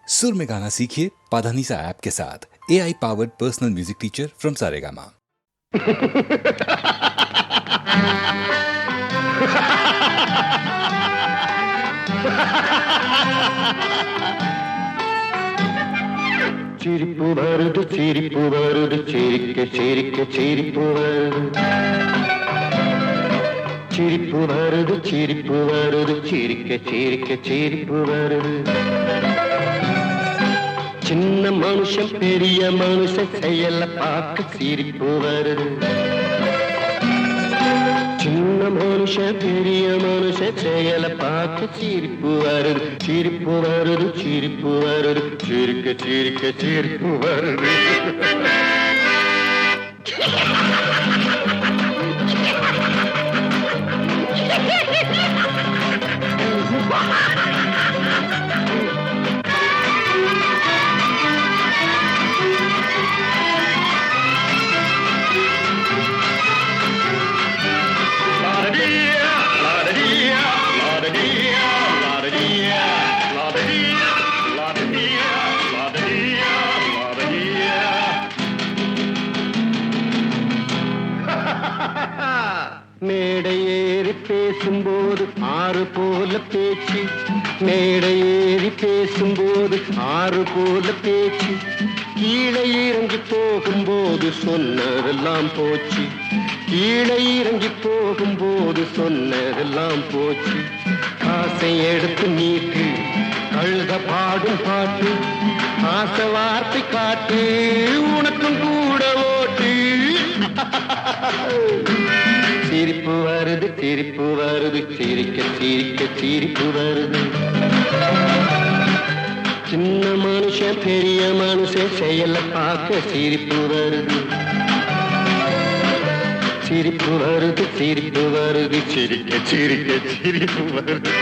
सुर में गाना सीखिए पाधानीसा ऐप के साथ। AI powered personal music teacher from Saregama. சிரிப்பு வருது சிரிப்பு வருது சிரிக்க சிரிக்க சிரிப்பு வருது சிரிப்பு வருது சிரிப்பு வருது சிரிக்க சிரிக்க சிரிப்பு வருது சின்ன மனுஷன் பெரிய மனுஷன் செயல பார்க்க சிரிப்பு வருது சின்ன மனுஷன் பெரிய மனுஷன் செயல பார்க்க சிரிப்பு வருது சிரிப்பு வருது சிரிப்பு வருது சிரிக்க சிரிக்க சிரிப்பு வருது மேடை ஏறி பேசும்போது ஆறு போல பேச்சு மேடை ஏறி பேசும்போது ஆறு போல பேச்சு கீழே இறங்கி போகும்போது சொன்னதெல்லாம் போச்சு கீழே இறங்கி போகும்போது சொன்னதெல்லாம் போச்சு காசை எடுத்து நீட்டு கழுத பாடும் பாட்டு ஆசை வார்த்தை காட்டு உனக்கும் கூட ஓட்டு சிரிப்பு வருது சிரிப்பு வருது சிரிக்க சிரிக்க சிரிப்பு வருது சின்ன மனுஷன் பெரிய மனுஷன் செயல பார்க்க சிரிப்பு வருது சிரிப்பு வருது சிரிப்பு வருது சிரிக்க சிரிக்க சிரிப்பு வருது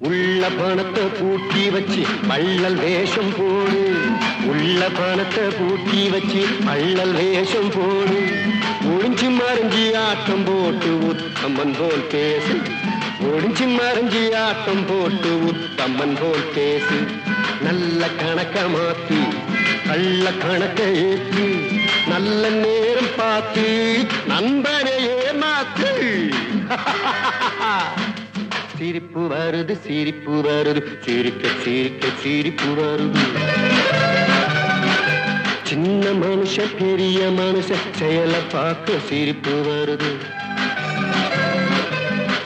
உள்ள பணத்தை பூட்டி வச்சு பள்ளல் வேஷம் போடு உள்ள பணத்தை பூட்டி வச்சு பள்ளல் வேஷம் போடு ஒளிஞ்சு மறைஞ்சி ஆட்டம் போட்டு உத்தமன் போல் பேசு ஒளிஞ்சு மறைஞ்சி ஆட்டம் போட்டு உத்தமன் போல் பேசு நல்ல கணக்க மாத்தி கள்ள கணக்க ஏற்று நல்ல நேரம் பார்த்து நண்பனையே மாத்து சிரிப்பு வருது சிரிப்பு வருது சிரிக்க சிரிக்க சிரிப்பு வருது சின்ன மனுஷன் பெரிய மனுஷன் செயல பார்க்க சிரிப்பு வருது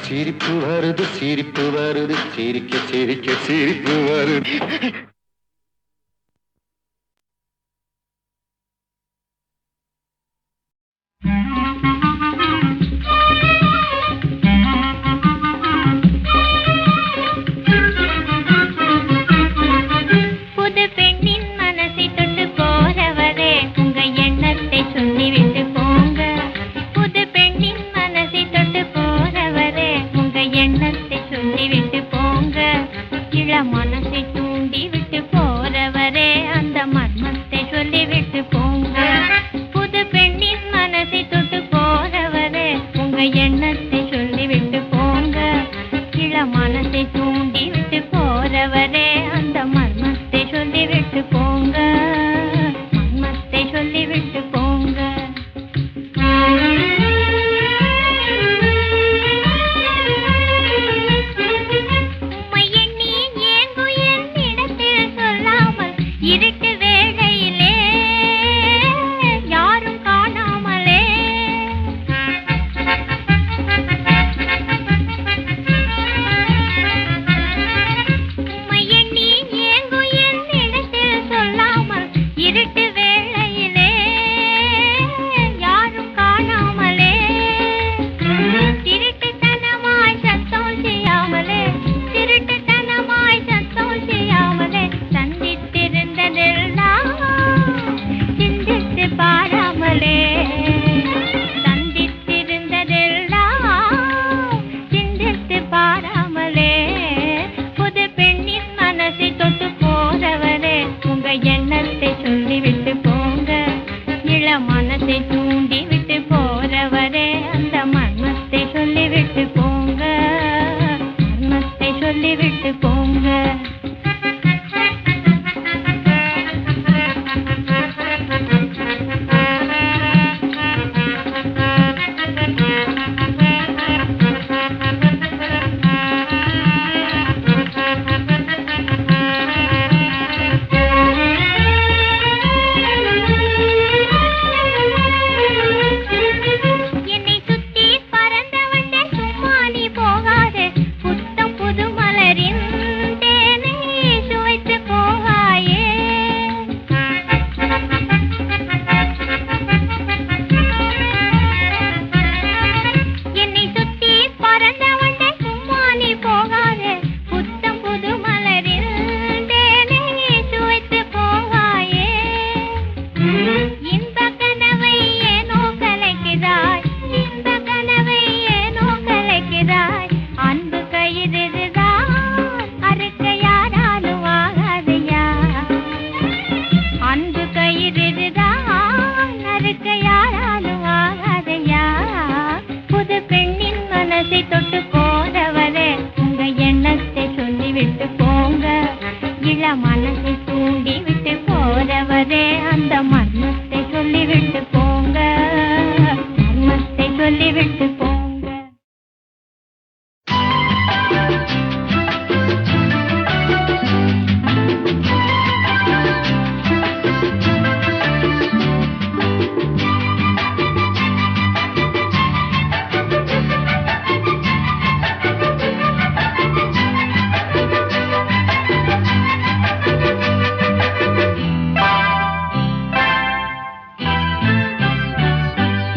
சிரிப்பு வருது சிரிப்பு வருது சிரிக்க சிரிக்க சிரிப்பு வருது உம்மை எண்ணி ஏங்கு என் இடத்தில் சொல்லிவிட்டு போங்க.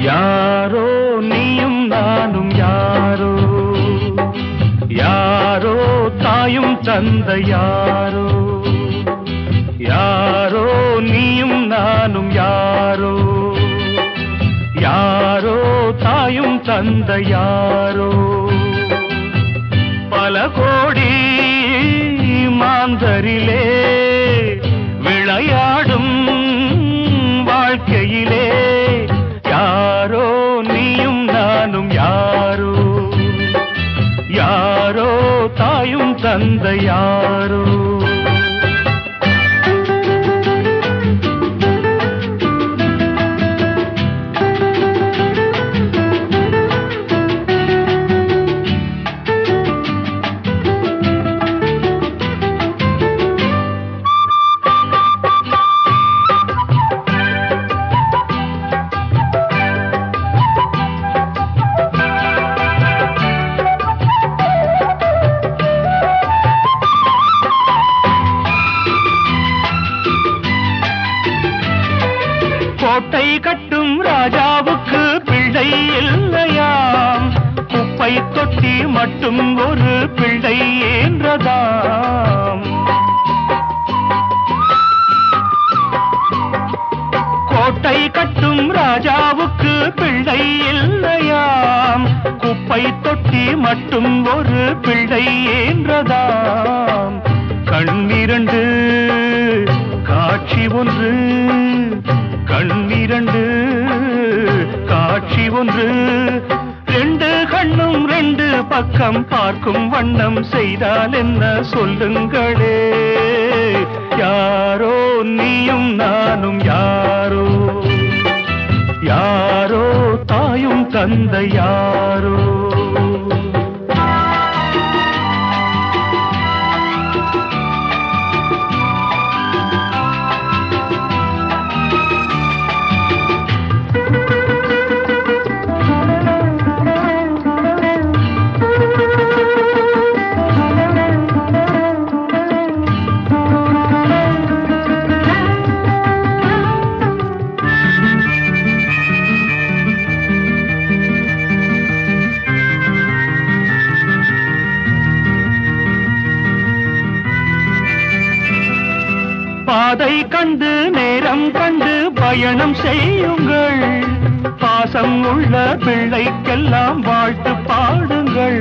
யாரோ நீயும் நானும் யாரோ, யாரோ தாயும் தந்தை யாரோ, யாரோ நீயும் நானும் யாரோ, யாரோ தாயும் தந்தை யாரோ. பல கோடி மாந்தரிலே விளையாடும் வாழ்க்கையிலே யாரோ நீயும் நானும் யாரோ, யாரோ தாயும் தந்தை யாரோ. கோட்டை கட்டும் ராஜாவுக்கு பிள்ளை இல்லையாம், குப்பை தொட்டி மட்டும் ஒரு பிள்ளை என்றதாம். கோட்டை கட்டும் ராஜாவுக்கு பிள்ளை இல்லையாம், குப்பை தொட்டி மட்டும் ஒரு பிள்ளை என்றதாம். கண்ணிரண்டு காட்சி ஒன்று, கண்ணிரண்டு காட்சி ஒன்று, ரெண்டு கண்ணும் ரெண்டு பக்கம் பார்க்கும் வண்ணம் செய்தால் என்ன சொல்லுங்களே. யாரோ நீயும் நானும் யாரோ, யாரோ தாயும் தந்தை யாரோ. பாதை கண்டு நேரம் கண்டு பயணம் செய்யுங்கள், பாசம் உள்ள பிள்ளைக்கெல்லாம் வாழ்த்து பாடுங்கள்.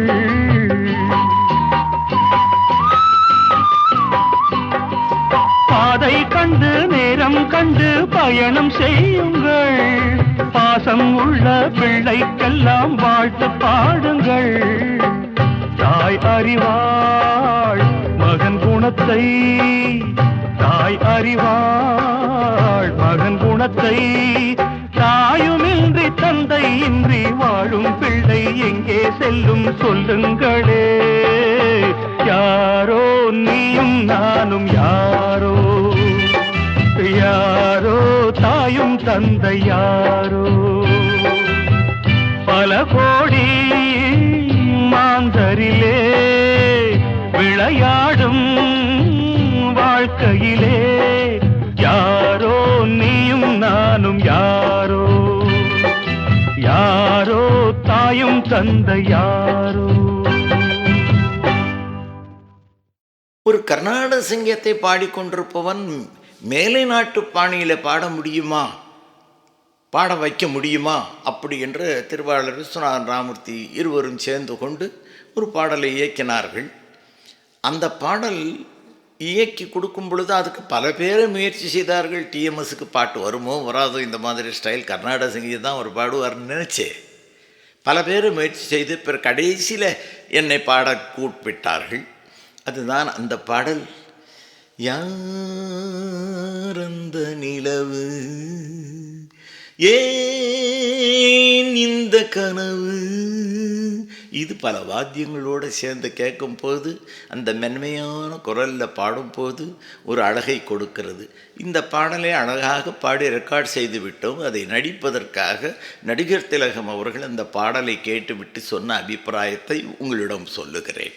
பாதை கண்டு நேரம் கண்டு பயணம் செய்யுங்கள், பாசம் உள்ள பிள்ளைக்கெல்லாம் வாழ்த்து பாடுங்கள். தாய் அறிவார் குணத்தை தாய் அறிவாள் மகன் குணத்தை. தாயுமின்றி தந்தை இன்றி வாழும் பிள்ளை எங்கே செல்லும் சொல்லுங்களே. யாரோ நீயும் நானும் யாரோ, யாரோ தாயும் தந்தை யாரோ. பல கோடி மாந்தரிலே விளையாடும் வாழ்க்கையிலே யாரோ நீயும் நானும் யாரோ, யாரோ தாயும் தந்தை யாரோ. ஒரு கர்நாடக சங்கீதத்தை பாடிக்கொண்டிருப்பவன் மேலை நாட்டு பாணியில பாட முடியுமா, பாட வைக்க முடியுமா அப்படி என்று திருவாளர் விஸ்வநாதன் ராமூர்த்தி இருவரும் சேர்ந்து கொண்டு ஒரு பாடலை இயக்கினார்கள். அந்த பாடல் இயக்கி கொடுக்கும் பொழுது அதுக்கு பல பேர் முயற்சி செய்தார்கள். டிஎம்எஸ்க்கு பாட்டு வருமோ வராதோ, இந்த மாதிரி ஸ்டைல் கர்நாடக சங்கீதம் தான் ஒரு பாடுவார்னு நினச்சேன். பல பேர் முயற்சி செய்து பிற கடைசியில் என்னை பாட கூப்பிட்டார்கள். அதுதான் அந்த பாடல். யாரந்த நிலவு ஏன் இந்த கனவு. இது பல வாத்தியங்களோடு சேர்ந்து கேட்கும் போது, அந்த மென்மையான குரலில் பாடும்போது ஒரு அழகை கொடுக்கிறது. இந்த பாடலை அழகாக பாடி ரெக்கார்ட் செய்து விட்டோம். அதை நடிப்பதற்காக நடிகர் திலகம் அவர்கள் அந்த பாடலை கேட்டுவிட்டு சொன்ன அபிப்பிராயத்தை உங்களிடம் சொல்லுகிறேன்.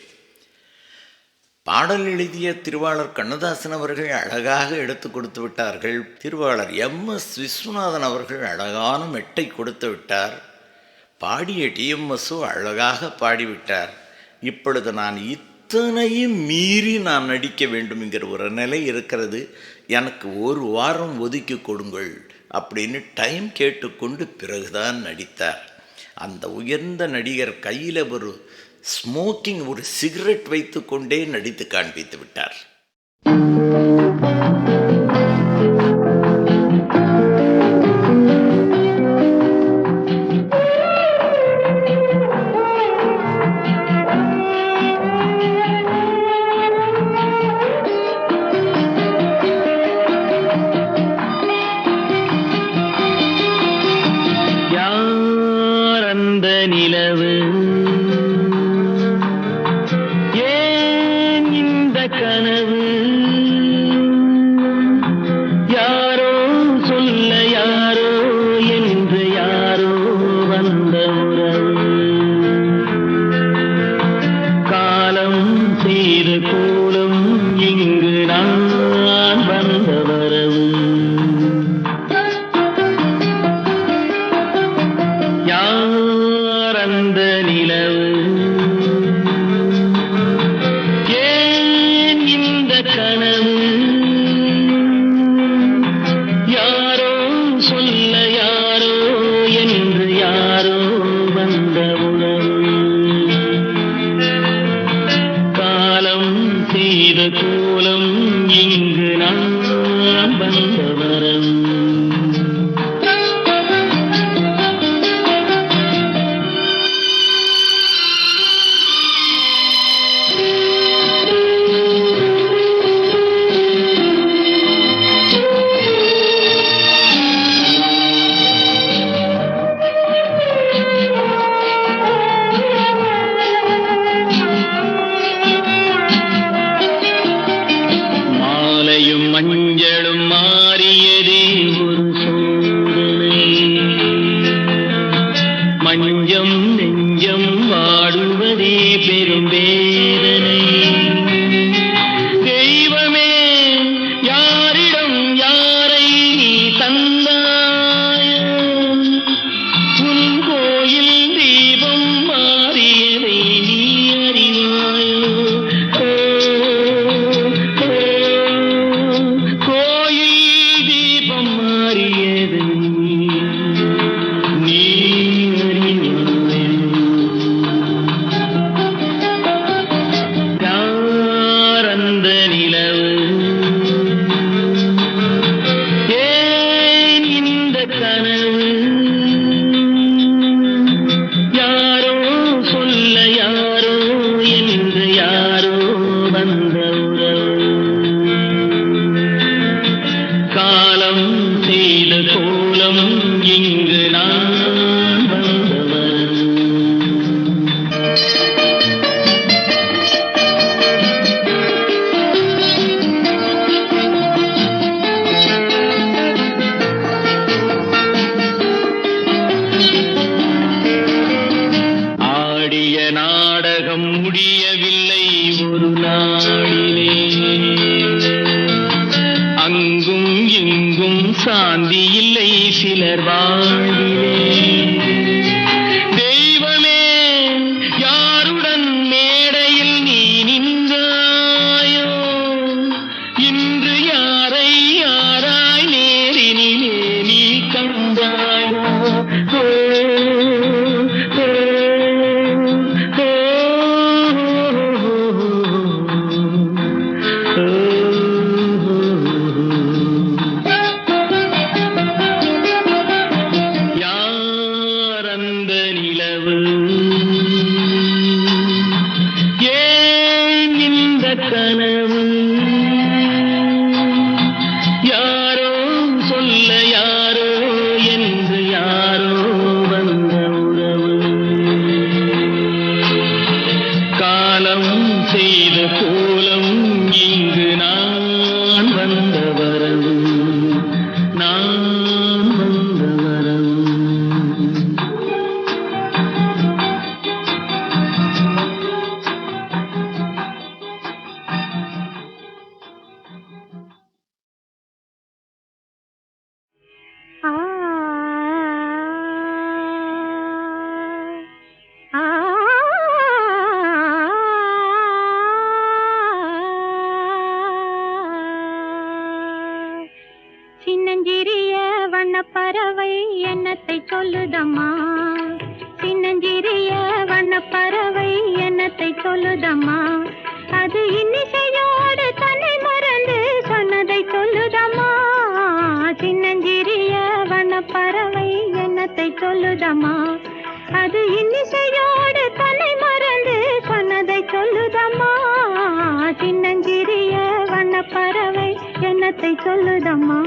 பாடல் எழுதிய திருவாளர் கண்ணதாசன் அவர்கள் அழகாக எடுத்து கொடுத்து விட்டார்கள். திருவாளர் எம்.எஸ். விஸ்வநாதன் அவர்கள் அழகான மெட்டை கொடுத்து விட்டார். பாடிய டிஎம்எஸ்ஸோ அழகாக பாடிவிட்டார். இப்பொழுது நான் இத்தனையும் மீறி நான் நடிக்க வேண்டும் என்கிற ஒரு நிலை இருக்கிறது. எனக்கு ஒரு வாரம் ஒதுக்கி கொடுங்கள் அப்படின்னு டைம் கேட்டுக்கொண்டு பிறகுதான் நடித்தார். அந்த உயர்ந்த நடிகர் கையில் ஒரு ஸ்மோக்கிங், ஒரு சிகரெட் வைத்து கொண்டே நடித்து காண்பித்து விட்டார். யார் அந்த நிலவு கனவு. யாரோ சொல்ல யாரோ என்று யாரோ வந்த உறவு. காலம் செய்து கூலும் இங்கு நான் வந்த வரவு. யார் அந்த நிலவு கனவு. யாரோ சொல்ல யாரோ என்று யாரோ வந்த உணவு. காலம் செய்த கோலம் இங்கு நான் வந்த வரவு. மஞ்சளும் மாறி ஒரு நாளிலே அங்கும் இங்கும் சாந்தி இல்லை சிலர் வாழ்விலே. தெய்வமே யாருடன் மேடையில் நீ நின்றாயோ, இன்று யாரை யாராய் நேரினிலே நீ கண்டாயோ. கனவு யாரோ சொல்ல யாரோ என்று யாரோ வந்த உறவு. காலம் செய்த கோலம் இங்கு நான் வந்த வரவு, நான் வந்த வரவு. சின்னஞ்சிறிய வண்ணப்பறவை என்னத்தை சொல்லுதம்மா, சின்னஞ்சிறிய வண்ணப்பறவை என்னத்தை சொல்லுதம்மா. அது இன்னிசையோடு தன்னை மறந்து சொன்னதை சொல்லுதம்மா. சின்னஞ்சிறிய வண்ணப்பறவை என்னத்தை சொல்லுதம்மா. அது இன்னிசையோடு தன்னை மறந்து சொன்னதை சொல்லுதம்மா. சின்னஞ்சிறிய வண்ணப்பறவை என்னத்தை சொல்லுதம்மா.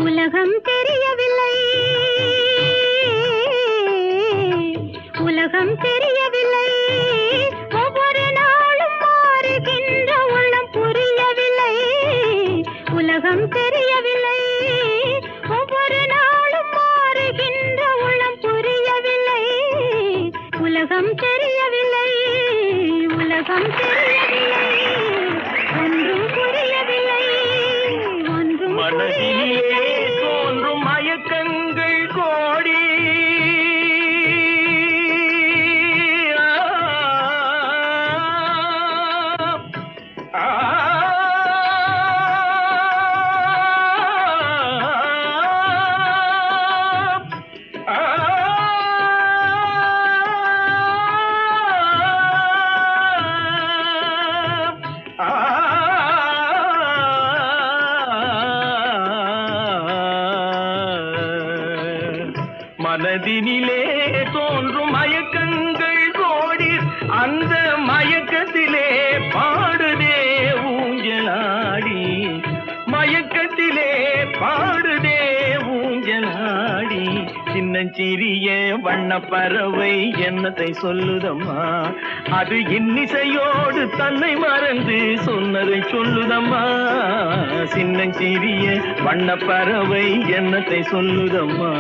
உலகம் தெரியவில்லை, உலகம் தெரியவில்லை, ஒவ்வொரு நாளும் மாறுகின்ற உள்ளம் புரியவில்லை. உலகம் தெரியவில்லை, ஒவ்வொரு நாளும் மாறுகின்ற உள்ளம் புரியவில்லை. உலகம் தெரியவில்லை, உலகம் தெரியவில்லை, ஒன்றும் புரியவில்லை, ஒன்றும் மனதிலே தோன்றும் மயக்கங்கள் கோடி, மனதினிலே தோன்றும் மயக்கங்கள் கோடி, அந்த மயக்கத்திலே பாடுதே ஊஞ்சலாடி, மயக்கத்திலே பாடுதே ஊஞ்சலாடி. சின்னஞ்சிறிய வண்ணப்பறவை என்னத்தை சொல்லுதம்மா. அது இன்னிசையோடு தன்னை மறந்து சொன்னதை சொல்லுதம்மா. சின்னஞ்சிறிய வண்ணப்பறவை என்னத்தை சொல்லுதம்மா.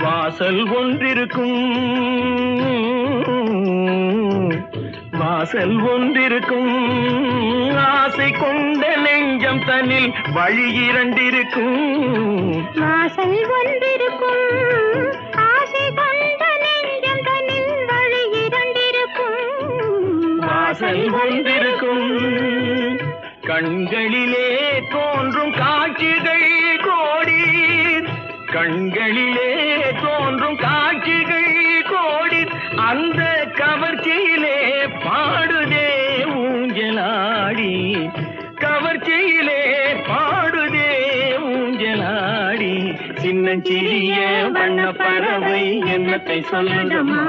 வாசல் ஒன்றிருக்கும், வாசல் ஒன்றிருக்கும், ஆசை கொண்ட நெஞ்சம் தன்னில் வழி இரண்டிருக்கும். வாசல் ஒன்றிருக்கும், ஆசை கொண்ட நெஞ்சம் தன்னில் வழி இரண்டிருக்கும். வாசல் ஒன்றிருக்கும், கண்களிலே தோன்றும் காட்சிகள் கோடி, கண்களிலே தோன்றும் காட்சிகள் கோடி, அந்த கவர்ச்சியிலே பாடுதே ஊஞ்சலாடி, கவர்ச்சியிலே பாடுதே ஊஞ்சலாடி. சின்ன சின்னஞ்சிறிய வண்ண பறவை என்னத்தை சொல்லுதம்மா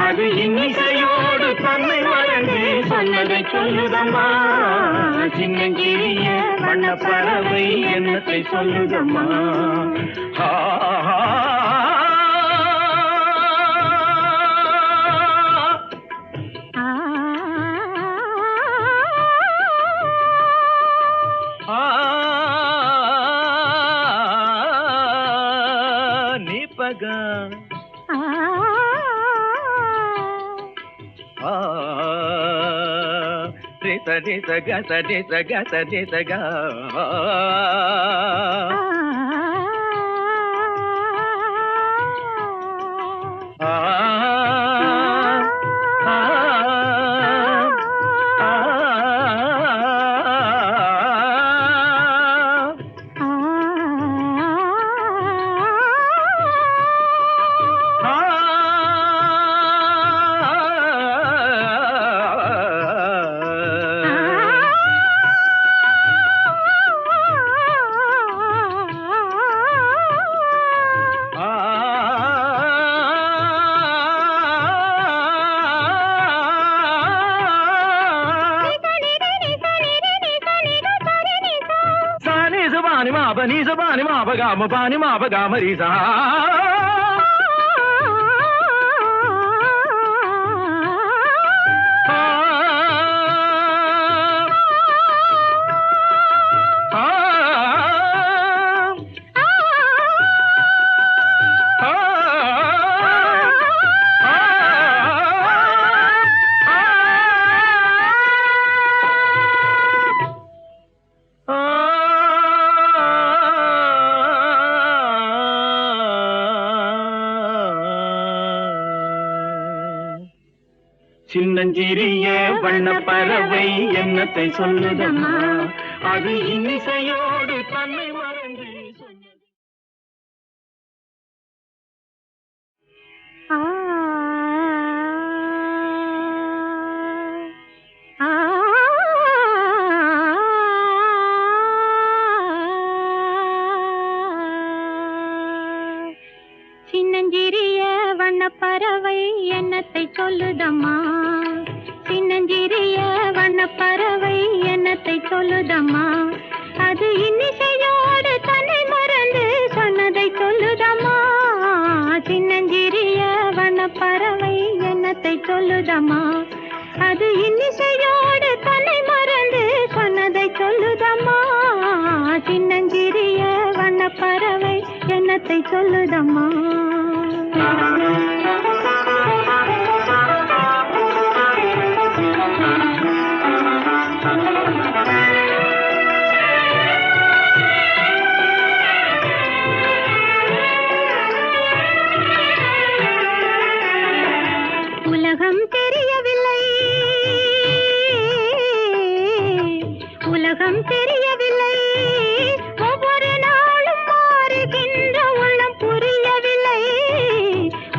அது இன்னிசையோடு தன்னை மறந்து சொன்னதை சொல்லுதம்மா சின்னஞ்சிறிய வண்ண பறவை என்னத்தை சொல்லுதம்மா Sadi saga sadi saga sadi saga Pani ma ba ga ma ri sa சின்னஞ்சிறிய வண்ண பறவை என்னத்தை சொல்லுதம்மா அது இன்னிசையோடு தன்னை மறந்து சொன்னது சின்னஞ்சிறிய வண்ண பறவை என்னத்தை சொல்லுதம்மா சின்னஞ்சிறிய வண்ண பறவை என்னத்தை சொல்லுதம்மா அது இன்னிசையோடு தன்னை மறந்து சொன்னதை சொல்லுதம்மா சின்னஞ்சிறிய வண்ண பறவை என்னத்தை சொல்லுதம்மா அது இன்னிசையோடு தன்னை மறந்து சொன்னதை சொல்லுதம்மா சின்னஞ்சிறிய வண்ண பறவை என்னத்தை சொல்லுதம்மா உலகம் தெரியவில்லை உலகம் தெரியவில்லை ஒவ்வொரு நாளும் மாறுகின்ற உள்ளம் புரியவில்லை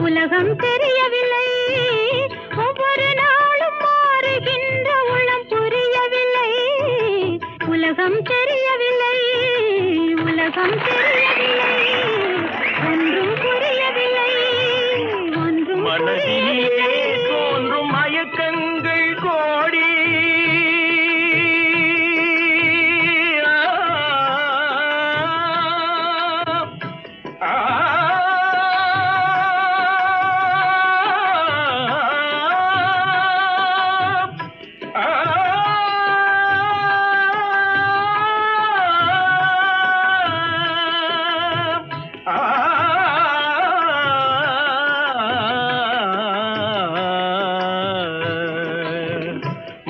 உலகம் தெரியவில்லை ஒவ்வொரு நாளும் மாறுகின்ற உள்ளம் புரியவில்லை உலகம் தெரியவில்லை உலகம் தெரியவில்லை ஒன்றும் புரியவில்லை ஒன்றும் மனதிலே தோன்றும் மயக்கங்கள் கோடி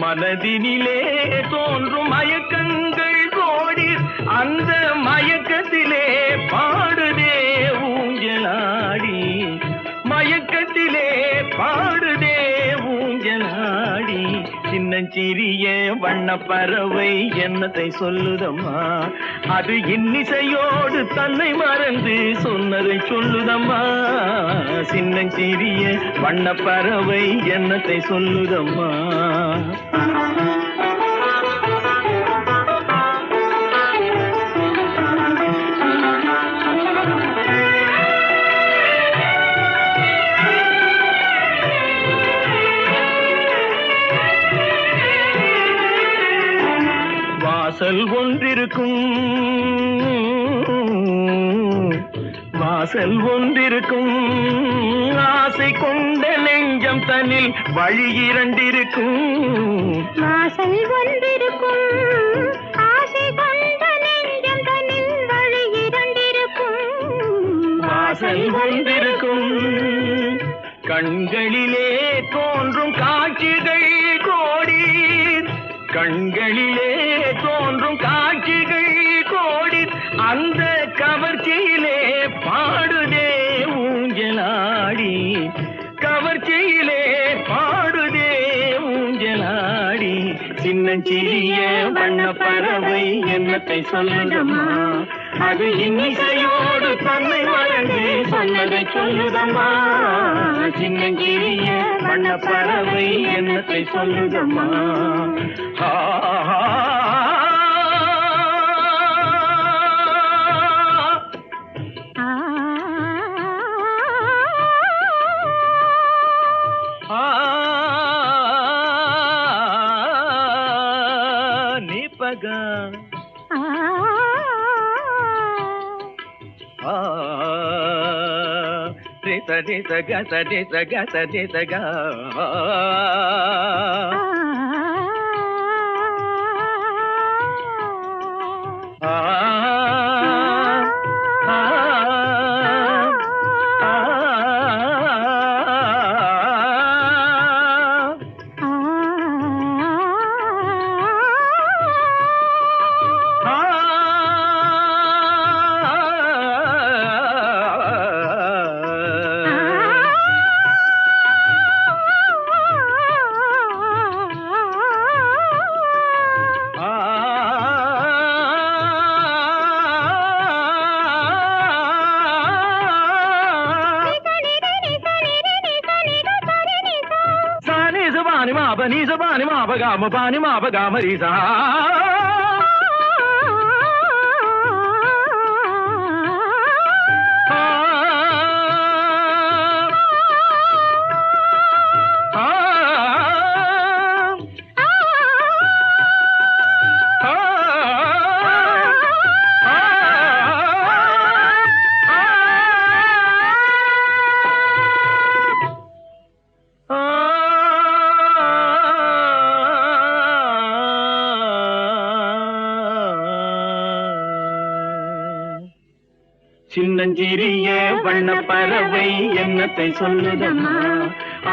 மனதினிலே தோன்றும் மயக்கங்கள் கோடி அந்த மயக்கத்திலே பாடுதே ஊஞ்சலாடி மயக்கத்திலே பாடுதே ஊஞ்சலாடி சின்னஞ்சிறிய வண்ண பறவை என்னத்தை சொல்லுதம்மா அது இன்னிசையோடு தன்னை மறந்து சொன்னதை சொல்லுதம்மா சின்னஞ்சிறிய வண்ண பறவை என்னத்தை சொல்லுதம்மா வாசல் ஒன்றிருக்கும் வாசல் ஒன்றிருக்கும் ஆசை கொண்ட நெஞ்சம் தன்னில் வழி இரண்டிருக்கும் வாசல் ஒன்றிருக்கும் ஆசை கொண்ட நெஞ்சம் தன்னில் வழி இரண்டிருக்கும் வாசல் ஒன்றிருக்கும் கண்களிலே தோன்றும் காட்சிகள் கோடி கண்களிலே தோன்றும் காட்சிகள் கோடி அந்த கவர்ச்சியிலே பாடுதே ஊஞ்சலாடி கவர்ச்சியிலே பாடுதே ஊஞ்சலாடி சின்னஞ்சிறிய வண்ண பறவை என்னத்தை சொல்லுதம்மா அது இன்னிசையோடு தன்னை மறந்து சொன்னதை சொல்லுதம்மா சின்னஞ்சிறிய வண்ண பறவை என்னத்தை சொல்லுதம்மா நீபகா சதி சக சதி சக சதி சக Bani ma ba ga ma ri sa சின்னஞ்சிறிய வண்ண பறவை என்னத்தை சொல்லுதம்மா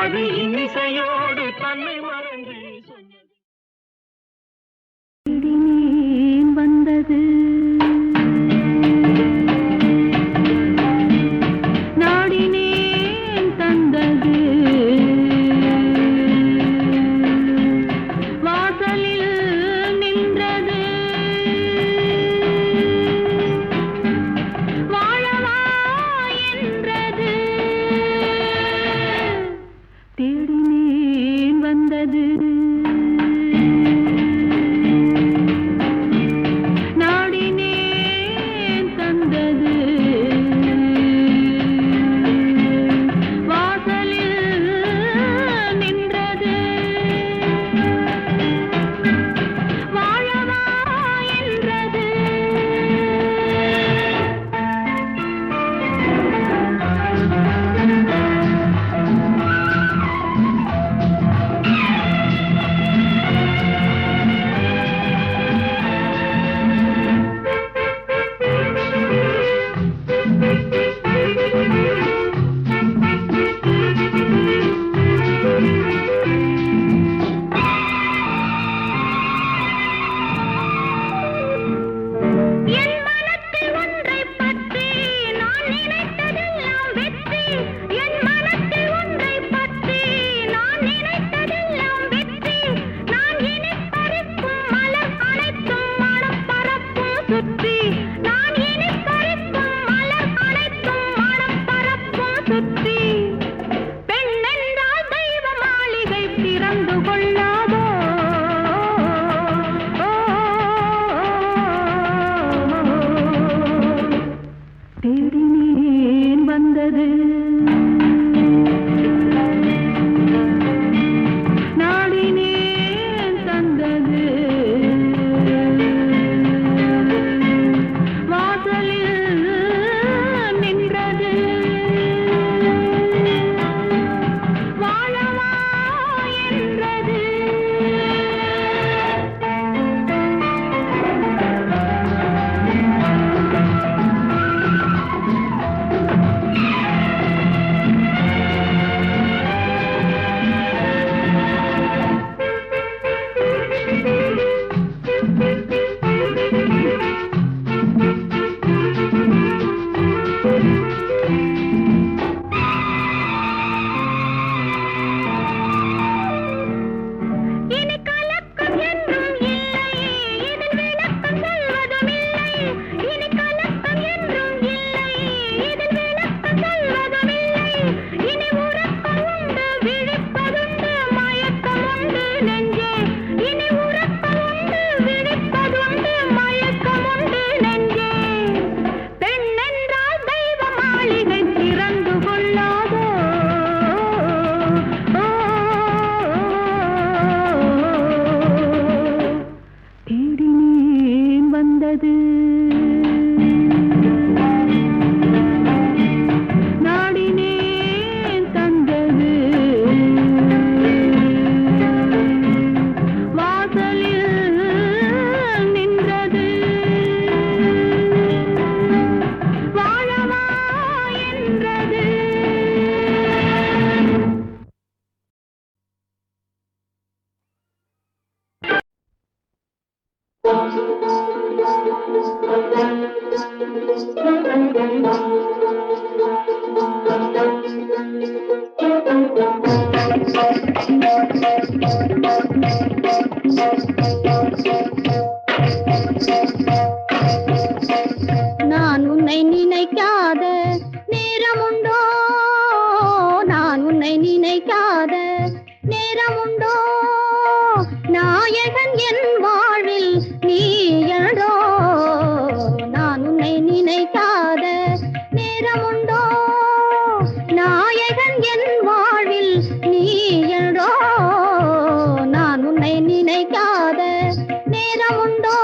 அது இன்னிசையோடு தன்னை மறந்து வந்தது நாடினேன் தந்தது வாசலில் நின்றது வாழவா என்றது தேடினேன் வந்தது நாடு நான் உன்னை நினைக்காத நேரமுண்டோ, நான் உன்னை நினைக்காத நேரமுண்டோ, நாயகன் என் வாழ்வில் நீ என்றோ. நான் உன்னை நினைக்காத நேரமுண்டோ, நாயகன் என் வாழ்வில் நீ என்றோ. நான் உன்னை நினைக்காத நேரமுண்டோ.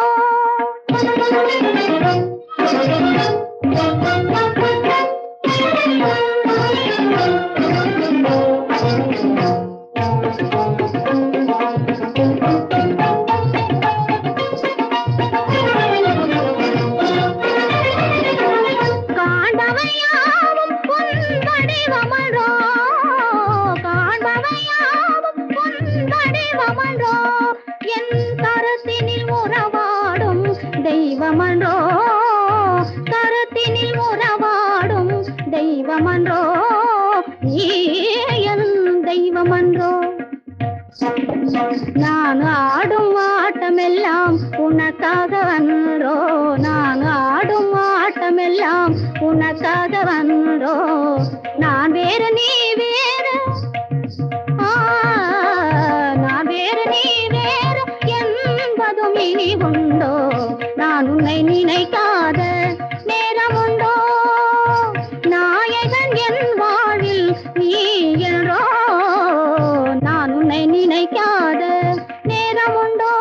காண்பவையாவும் பொன் வடிவமன்றோ, காண்பவையாவும் பொன் வடிவமன்றோ, என் கருத்தினில் உறவாடும் தெய்வமன்றோ, கருத்தினில் உறவாடும் தெய்வமன்றோ, நீ என் தெய்வமன்றோ. நான் ஆடும் ஆட்டமெல்லாம் உனக்காக வந்தோ, நான் ஆடும் ஆட்டமெல்லாம் உனக்காக வந்தோ. நான் வேறு நீ வேறு, நான் வேறு நீ வேறு என்பதும் இனி உண்டோ. நான் உன்னை நினைக்காத நேரமுண்டோ, நாயகன் என் வாழ்வில் நீ என்றோ. நான் உன்னை நினைக்காத நேரமுண்டோ.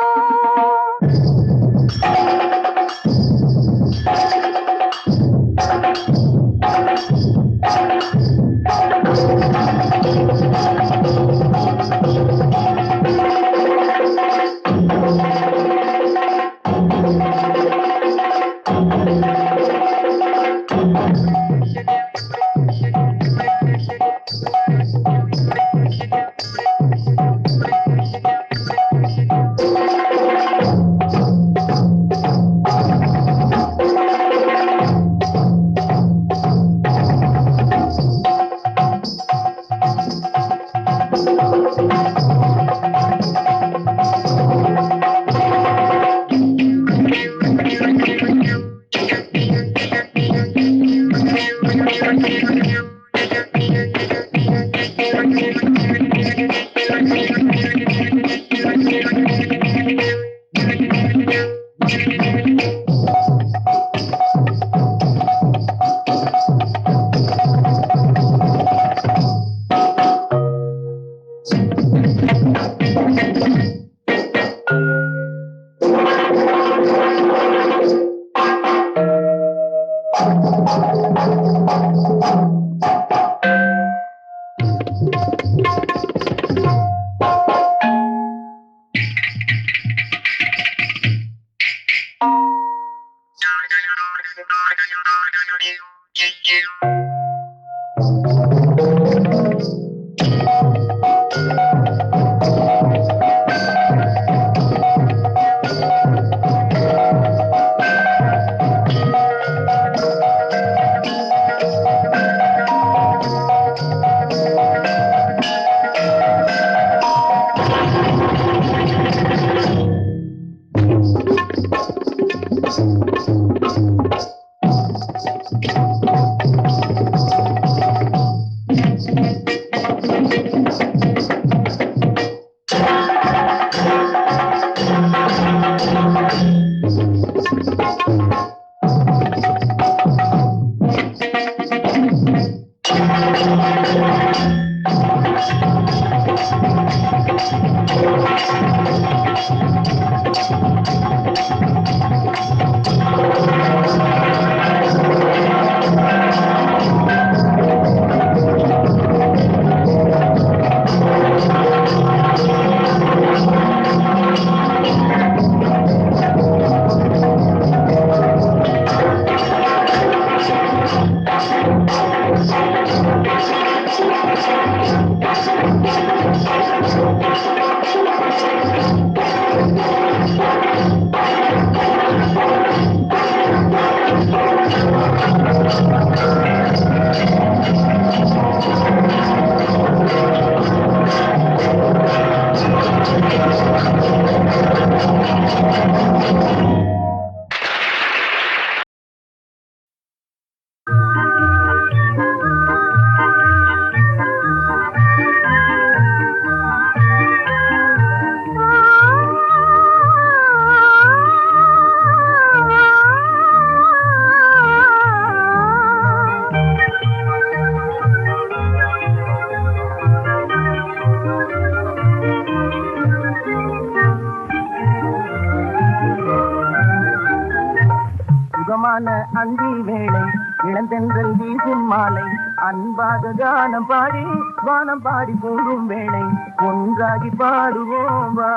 சுகமான அந்தி வேளை இளந்தென்றல் வீசும் மாலை அன்பாக கானம் பாடி வானம் பாடி போடும் வேளை ஒன்றாகி பாடுவோம் வா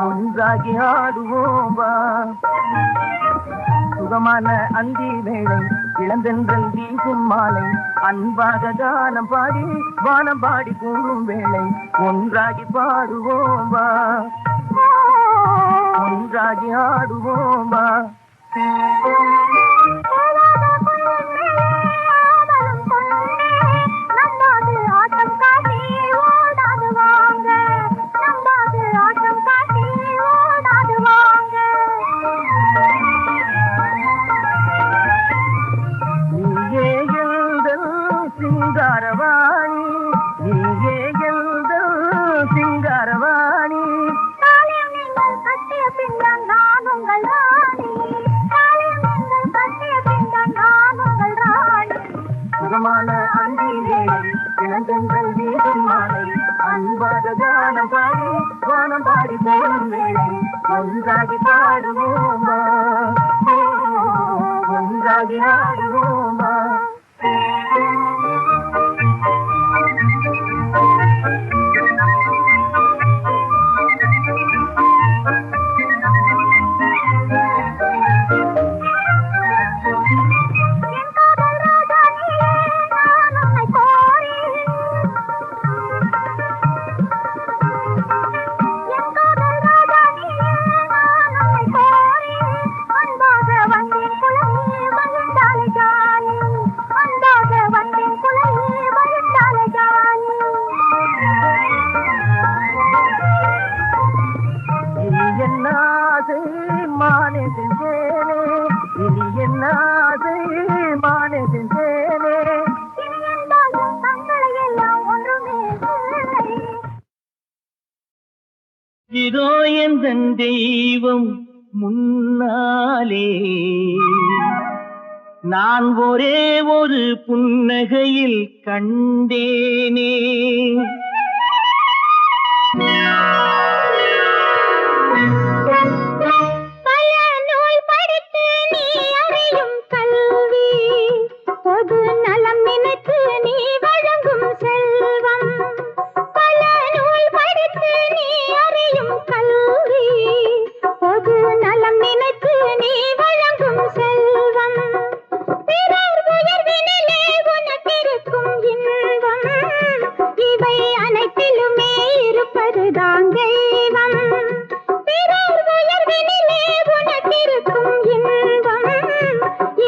ஒன்றாகி ஆடுவோம் வா சுகமான அந்தி வேளை இளந்தென்றல் வீசும் மாலை அன்பாக கானம் பாடி வானம் பாடி போடும் வேளை ஒன்றாகி பாடுவோம் வா ஒன்றாகி ஆடுவோம் வா சிங்காரவாணி நீயே எங்கள் சிங்காரவாணி கட்டிய பின்னால் நான் உங்கள் ராணி கட்டிய பின்னால் நான் உங்கள் ராணி சுகமான அந்தி வேளை இளந்தென்றல் வீசும் மாலை அன்பாக கானம் பாடி வானம் பாடி போடும் வேளை ஒன்றாகி பாடுவோமா ஒன்றாகி ஆடுவோமா இதோ எந்தன் தெய்வம் முன்னாலே நான் ஒரே ஒரு புன்னகையில் கண்டேனே பொது நலம் நினைத்து நீ வழங்கும் செல்வம் பல நூல் படித்து நீ அறியும் கல்வி பொது நலம் நினைத்து நீ வழங்கும் செல்வம் பிறர் உயர்வினிலே உனக்கிருக்கும் இன்பம் இவை அனைத்திலுமே இருப்பதுதான் தெய்வம் பிறர் உயர்வினிலே உனக்கிருக்கும் இன்பம்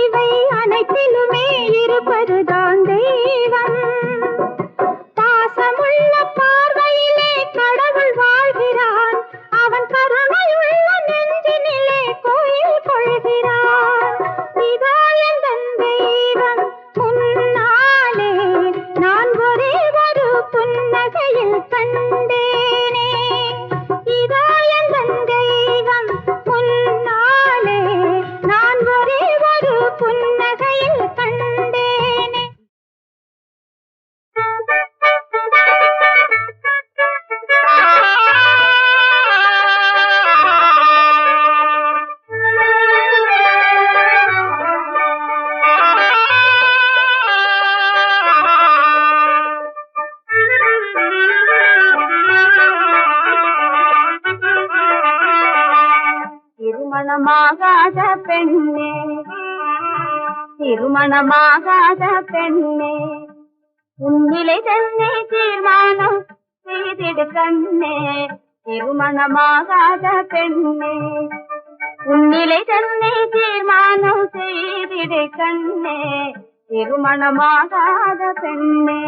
இவை அனைத்திலுமே இருப்பதுதான் தெய்வம் பாசமுள்ள பார்வையிலே கடவுள் வாழ்கிறான் அவன் கருணையுள்ள நெஞ்சினிலே கோயில் கொள்கிறான் இதோ எந்தன் தெய்வம் முன்னாலே நான் ஒரே ஒரு புன்னகையில் கண்டேனே இதோ எந்தன் தெய்வம் முன்னாலே நான் ஒரே ஒரு புன்னகையில் கண்டேனே திருமணமாகாத பெண்ணே திருமணமாகாத பெண்ணே உன்னிலை தன்னை தீர்மானம் செய்திடு கண்ணே திருமணமாகாத பெண்ணே உன்னிலை தன்னை தீர்மானம் செய்திடு கண்ணே திருமணமாகாத பெண்ணே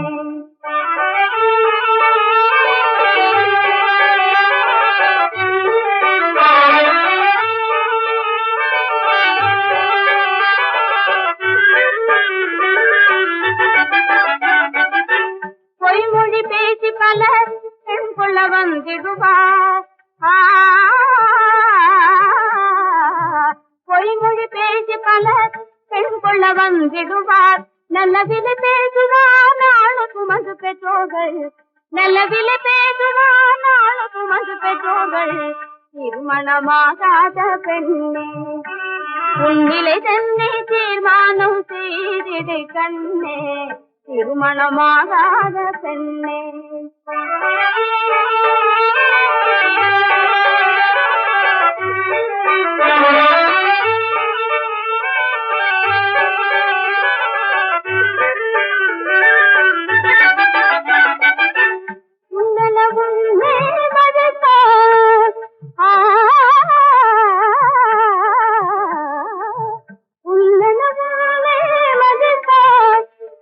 பொய்மொழி பேசி பலர் பெண் கொள்ள வந்திடுவார் பொய்மொழி பேசி பலர் பெண் கொள்ள வந்திடுவார் நல்லதிலே பேசுவார் நாளு சுமந்து பெற்றோர்கள் நல்லதிலே பேசுவார் நாளு சுமந்து பெற்றோர்கள் திருமணமாகாத பெண்ணே உன்னிலை தன்னை தீர்மானம் செய்திடு கண்ணே திருமணமாகாத பெண்ணே.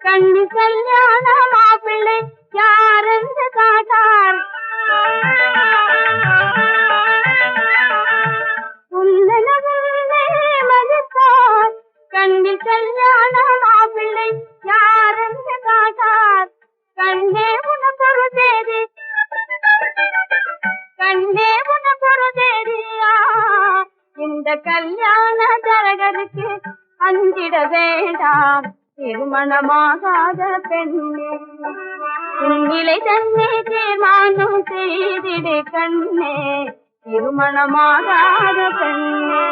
கண்ணி கல்யாண மாப்பிள்ளை யாரென்று காட்டார் மதித்தார். கண்ணி கல்யாண மாப்பிள்ளை யாரென்று காட்டார். கண்ணே உனக்கு ஒரு தேதி கண்ணே உனக்கு ஒரு தேதியா இந்த கல்யாண தரகருக்கு அஞ்சிட வேண்டாம் திருமணமாகாத பெண்ணே. உன்னிலை தன்னை தீர்மானம் செய்திடு கண்ணே திருமணமாகாத பெண்ணே.